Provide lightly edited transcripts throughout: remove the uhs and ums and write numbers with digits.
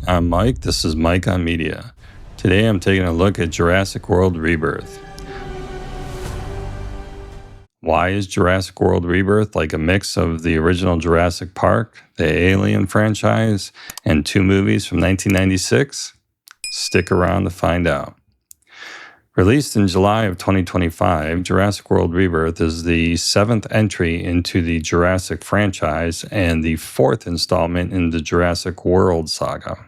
I'm Mike. This is Mike on Media. Today I'm taking a look at Jurassic World Rebirth. Why is Jurassic World Rebirth like a mix of the original Jurassic Park, the Alien franchise, and two movies from 1996? Stick around to find out. Released in July of 2025, Jurassic World Rebirth is the seventh entry into the Jurassic franchise and the fourth installment in the Jurassic World saga.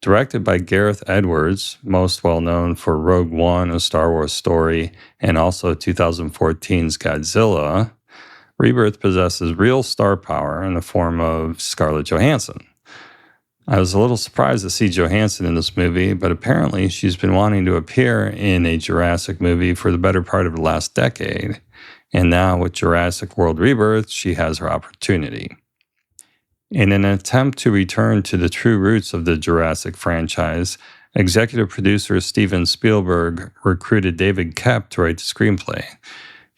Directed by Gareth Edwards, most well known for Rogue One, a Star Wars story, and also 2014's Godzilla, Rebirth possesses real star power in the form of Scarlett Johansson. I was a little surprised to see Johansson in this movie, but apparently she's been wanting to appear in a Jurassic movie for the better part of the last decade, and now with Jurassic World Rebirth, she has her opportunity. In an attempt to return to the true roots of the Jurassic franchise, executive producer Steven Spielberg recruited David Koepp to write the screenplay.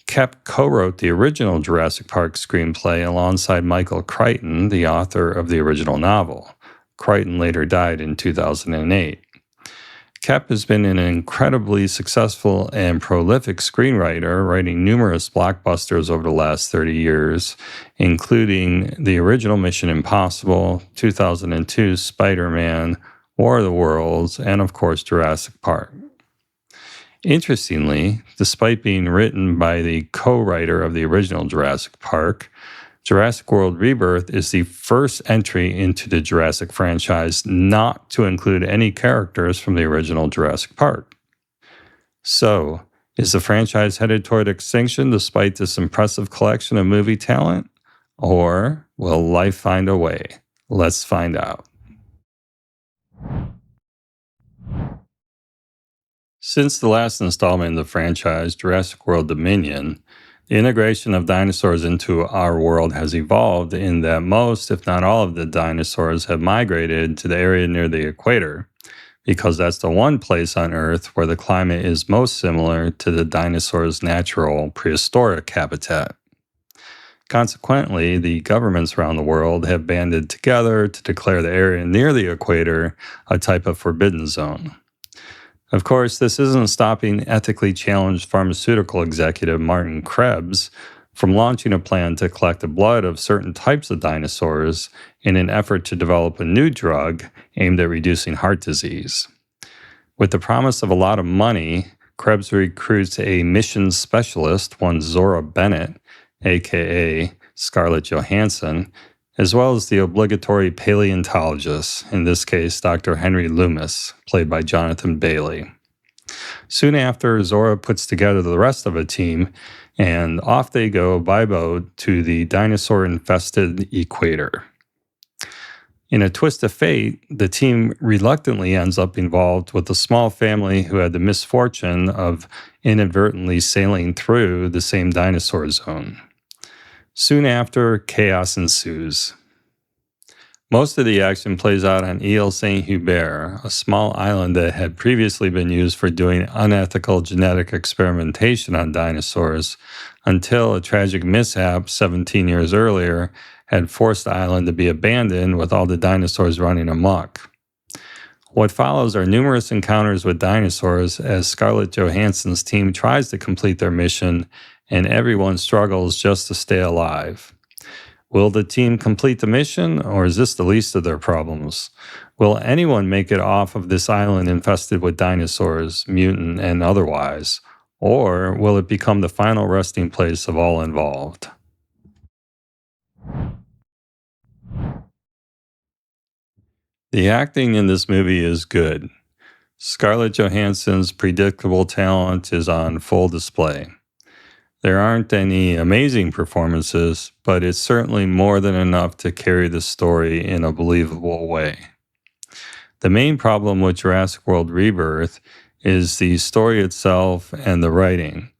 Koepp co-wrote the original Jurassic Park screenplay alongside Michael Crichton, the author of the original novel. Crichton later died in 2008. Koepp has been an incredibly successful and prolific screenwriter, writing numerous blockbusters over the last 30 years, including the original Mission Impossible, 2002's Spider-Man, War of the Worlds, and of course Jurassic Park. Interestingly, despite being written by the co-writer of the original Jurassic Park, Jurassic World Rebirth is the first entry into the Jurassic franchise not to include any characters from the original Jurassic Park. So, is the franchise headed toward extinction despite this impressive collection of movie talent? Or will life find a way? Let's find out. Since the last installment in the franchise, Jurassic World Dominion, the integration of dinosaurs into our world has evolved in that most, if not all, of the dinosaurs have migrated to the area near the equator, because that's the one place on Earth where the climate is most similar to the dinosaurs' natural prehistoric habitat. Consequently, the governments around the world have banded together to declare the area near the equator a type of forbidden zone. Of course, this isn't stopping ethically challenged pharmaceutical executive Martin Krebs from launching a plan to collect the blood of certain types of dinosaurs in an effort to develop a new drug aimed at reducing heart disease. With the promise of a lot of money, Krebs recruits a missions specialist, one Zora Bennett, aka Scarlett Johansson, as well as the obligatory paleontologist, in this case Dr. Henry Loomis, played by Jonathan Bailey. Soon after, Zora puts together the rest of a team, and off they go by boat to the dinosaur-infested equator. In a twist of fate, the team reluctantly ends up involved with a small family who had the misfortune of inadvertently sailing through the same dinosaur zone. Soon after, chaos ensues. Most of the action plays out on Ile Saint-Hubert, a small island that had previously been used for doing unethical genetic experimentation on dinosaurs, until a tragic mishap 17 years earlier had forced the island to be abandoned with all the dinosaurs running amok. What follows are numerous encounters with dinosaurs as Scarlett Johansson's team tries to complete their mission and everyone struggles just to stay alive. Will the team complete the mission, or is this the least of their problems? Will anyone make it off of this island infested with dinosaurs, mutant and otherwise, or will it become the final resting place of all involved? The acting in this movie is good. Scarlett Johansson's predictable talent is on full display. There aren't any amazing performances, but it's certainly more than enough to carry the story in a believable way. The main problem with Jurassic World Rebirth is the story itself and the writing,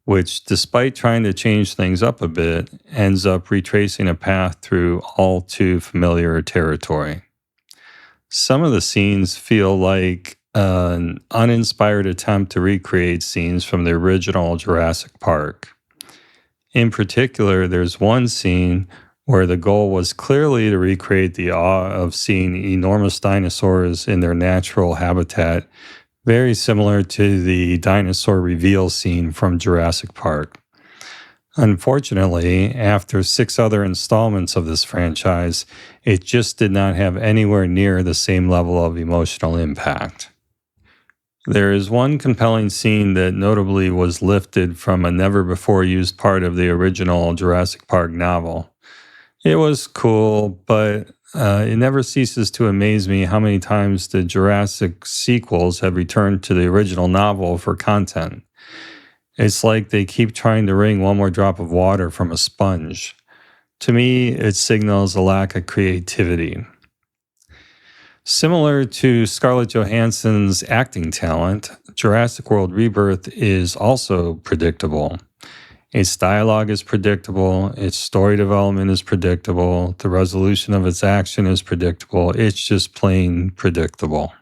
which, despite trying to change things up a bit, ends up retracing a path through all too familiar territory. Some of the scenes feel like an uninspired attempt to recreate scenes from the original Jurassic Park. In particular, there's one scene where the goal was clearly to recreate the awe of seeing enormous dinosaurs in their natural habitat, very similar to the dinosaur reveal scene from Jurassic Park. Unfortunately, after 6 other installments of this franchise, it just did not have anywhere near the same level of emotional impact. There is one compelling scene that notably was lifted from a never-before-used part of the original Jurassic Park novel. It was cool, but it never ceases to amaze me how many times the Jurassic sequels have returned to the original novel for content. It's like they keep trying to wring one more drop of water from a sponge. To me, it signals a lack of creativity. Similar to Scarlett Johansson's acting talent, Jurassic World Rebirth is also predictable. Its dialogue is predictable, its story development is predictable, the resolution of its action is predictable, it's just plain predictable.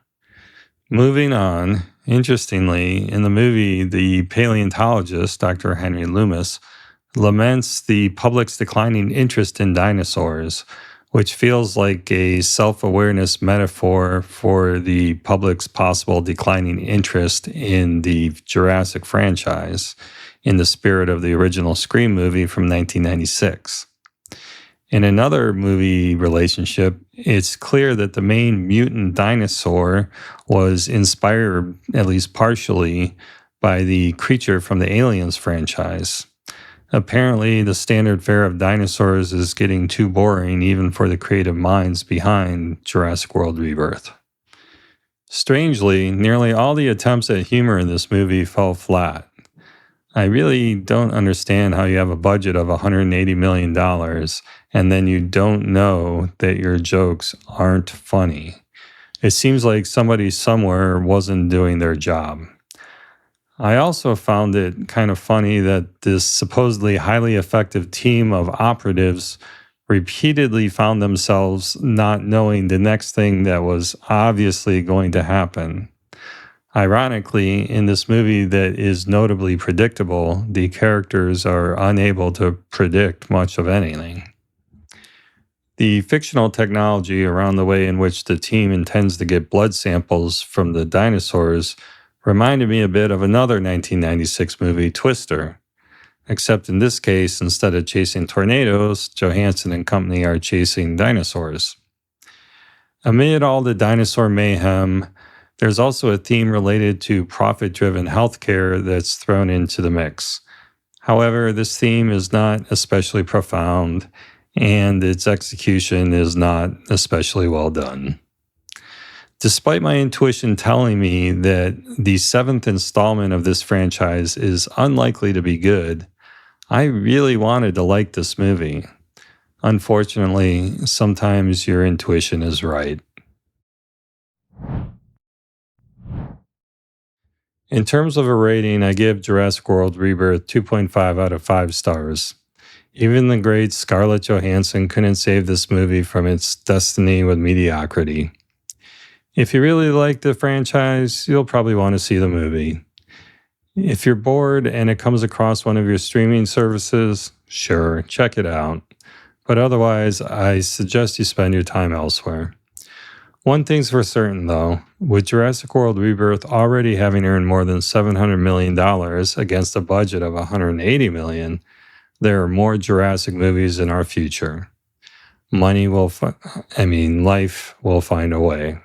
Moving on, interestingly, in the movie, the paleontologist, Dr. Henry Loomis, laments the public's declining interest in dinosaurs, which feels like a self-awareness metaphor for the public's possible declining interest in the Jurassic franchise, in the spirit of the original Scream movie from 1996. In another movie relationship, it's clear that the main mutant dinosaur was inspired, at least partially, by the creature from the Aliens franchise. Apparently, the standard fare of dinosaurs is getting too boring even for the creative minds behind Jurassic World Rebirth. Strangely, nearly all the attempts at humor in this movie fell flat. I really don't understand how you have a budget of $180 million and then you don't know that your jokes aren't funny. It seems like somebody somewhere wasn't doing their job. I also found it kind of funny that this supposedly highly effective team of operatives repeatedly found themselves not knowing the next thing that was obviously going to happen. Ironically, in this movie that is notably predictable, the characters are unable to predict much of anything. The fictional technology around the way in which the team intends to get blood samples from the dinosaurs reminded me a bit of another 1996 movie, Twister. Except in this case, instead of chasing tornadoes, Johansson and company are chasing dinosaurs. Amid all the dinosaur mayhem, there's also a theme related to profit-driven healthcare that's thrown into the mix. However, this theme is not especially profound, and its execution is not especially well done. Despite my intuition telling me that the 7th installment of this franchise is unlikely to be good, I really wanted to like this movie. Unfortunately, sometimes your intuition is right. In terms of a rating, I give Jurassic World Rebirth 2.5 out of 5 stars. Even the great Scarlett Johansson couldn't save this movie from its destiny with mediocrity. If you really like the franchise, you'll probably want to see the movie. If you're bored and it comes across one of your streaming services, sure, check it out. But otherwise, I suggest you spend your time elsewhere. One thing's for certain, though. With Jurassic World Rebirth already having earned more than $700 million against a budget of $180 million, there are more Jurassic movies in our future. Life will find a way.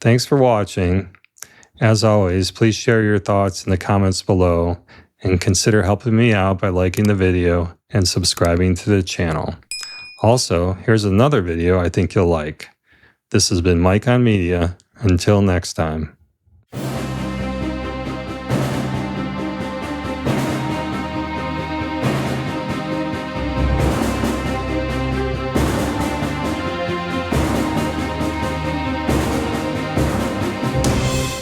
Thanks for watching. As always, please share your thoughts in the comments below and consider helping me out by liking the video and subscribing to the channel. Also, here's another video I think you'll like. This has been Mike on Media. Until next time.